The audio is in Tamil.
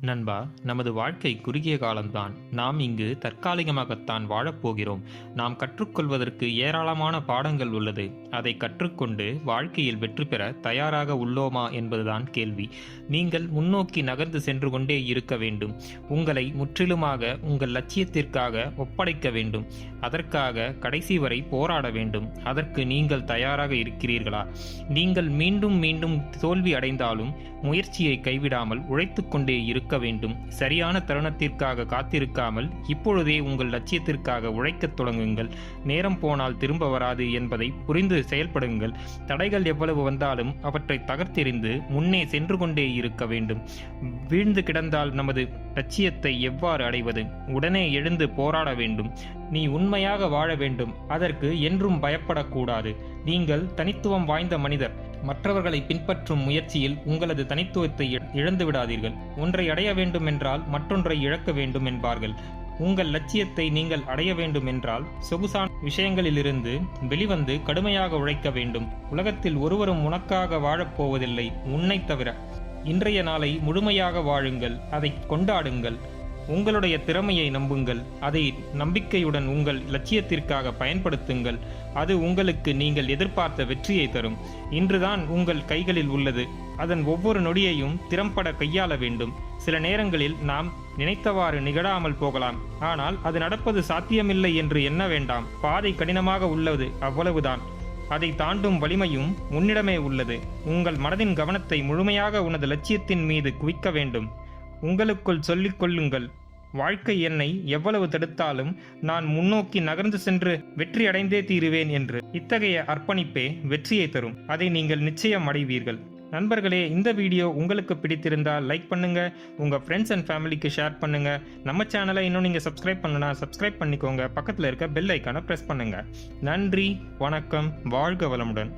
நண்பா, நமது வாழ்க்கை குறுகிய காலம்தான். நாம் இங்கு தற்காலிகமாகத்தான் வாழப்போகிறோம். நாம் கற்றுக்கொள்வதற்கு ஏராளமான பாடங்கள் உள்ளது. அதை கற்றுக்கொண்டு வாழ்க்கையில் வெற்றி பெற தயாராக உள்ளோமா என்பதுதான் கேள்வி. நீங்கள் முன்னோக்கி நகர்ந்து சென்று கொண்டே இருக்க வேண்டும். உங்களை முற்றிலுமாக உங்கள் லட்சியத்திற்காக ஒப்படைக்க வேண்டும். அதற்காக கடைசி வரை போராட வேண்டும். அதற்கு நீங்கள் தயாராக இருக்கிறீர்களா? நீங்கள் மீண்டும் மீண்டும் தோல்வி அடைந்தாலும் முயற்சியை கைவிடாமல் உழைத்துக் கொண்டே இருக்க வேண்டும். சரியான தருணத்திற்காக காத்திருக்காமல் இப்பொழுதே உங்கள் லட்சியத்திற்காக உழைக்கத் தொடங்குங்கள். நேரம் போனால் திரும்ப வராது என்பதை புரிந்து செயல்படுங்கள். தடைகள் எவ்வளவு வந்தாலும் அவற்றை தகர்த்தெறிந்து முன்னே சென்று கொண்டே இருக்க வேண்டும். வீழ்ந்து கிடந்தால் நமது லட்சியத்தை எவ்வாறு அடைவது? உடனே எழுந்து போராட வேண்டும். நீ உண்மையாக வாழ வேண்டும். அதற்கு என்றும் பயப்படக்கூடாது. நீங்கள் தனித்துவம் வாய்ந்த மனிதர். மற்றவர்களை பின்பற்றும் முயற்சியில் உங்களது தனித்துவத்தை இழந்து விடாதீர்கள். ஒன்றை அடைய வேண்டும் என்றால் மற்றொன்றை இழக்க வேண்டும் என்பார்கள். உங்கள் லட்சியத்தை நீங்கள் அடைய வேண்டும் என்றால் சொகுசான விஷயங்களிலிருந்து வெளிவந்து கடுமையாக உழைக்க வேண்டும். உலகத்தில் ஒருவரும் உனக்காக வாழப்போவதில்லை, உன்னை தவிர. இன்றைய நாளை முழுமையாக வாழுங்கள். அதை கொண்டாடுங்கள். உங்களுடைய திறமையை நம்புங்கள். அதை நம்பிக்கையுடன் உங்கள் லட்சியத்திற்காக பயன்படுத்துங்கள். அது உங்களுக்கு நீங்கள் எதிர்பார்த்த வெற்றியை தரும். இன்றுதான் உங்கள் கைகளில் உள்ளது. அதன் ஒவ்வொரு நொடியையும் திறம்பட கையாள வேண்டும். சில நேரங்களில் நாம் நினைத்தவாறு நிகழாமல் போகலாம். ஆனால் அது நடப்பது சாத்தியமில்லை என்று எண்ண வேண்டாம். பாதை கடினமாக உள்ளது, அவ்வளவுதான். அதை தாண்டும் வலிமையும் உன்னிடமே உள்ளது. உங்கள் மனதின் கவனத்தை முழுமையாக உனது லட்சியத்தின் மீது குவிக்க வேண்டும். உங்களுக்குள் சொல்லிக் கொள்ளுங்கள், வாழ்க்கை என்னை எவ்வளவு தடுத்தாலும் நான் முன்னோக்கி நகர்ந்து சென்று வெற்றி அடைந்தே தீருவேன் என்று. இத்தகைய அர்ப்பணிப்பே வெற்றியை தரும். அதை நீங்கள் நிச்சயம் அடைவீர்கள். நண்பர்களே, இந்த வீடியோ உங்களுக்கு பிடித்திருந்தால் லைக் பண்ணுங்க, உங்க ஃப்ரெண்ட்ஸ் அண்ட் ஃபேமிலிக்கு ஷேர் பண்ணுங்க. நம்ம சேனலை இன்னும் நீங்க சப்ஸ்கிரைப் பண்ணலனா சப்ஸ்கிரைப் பண்ணிக்கோங்க. பக்கத்தில் இருக்க பெல் ஐக்கானை பிரஸ் பண்ணுங்க. நன்றி, வணக்கம், வாழ்க வளமுடன்.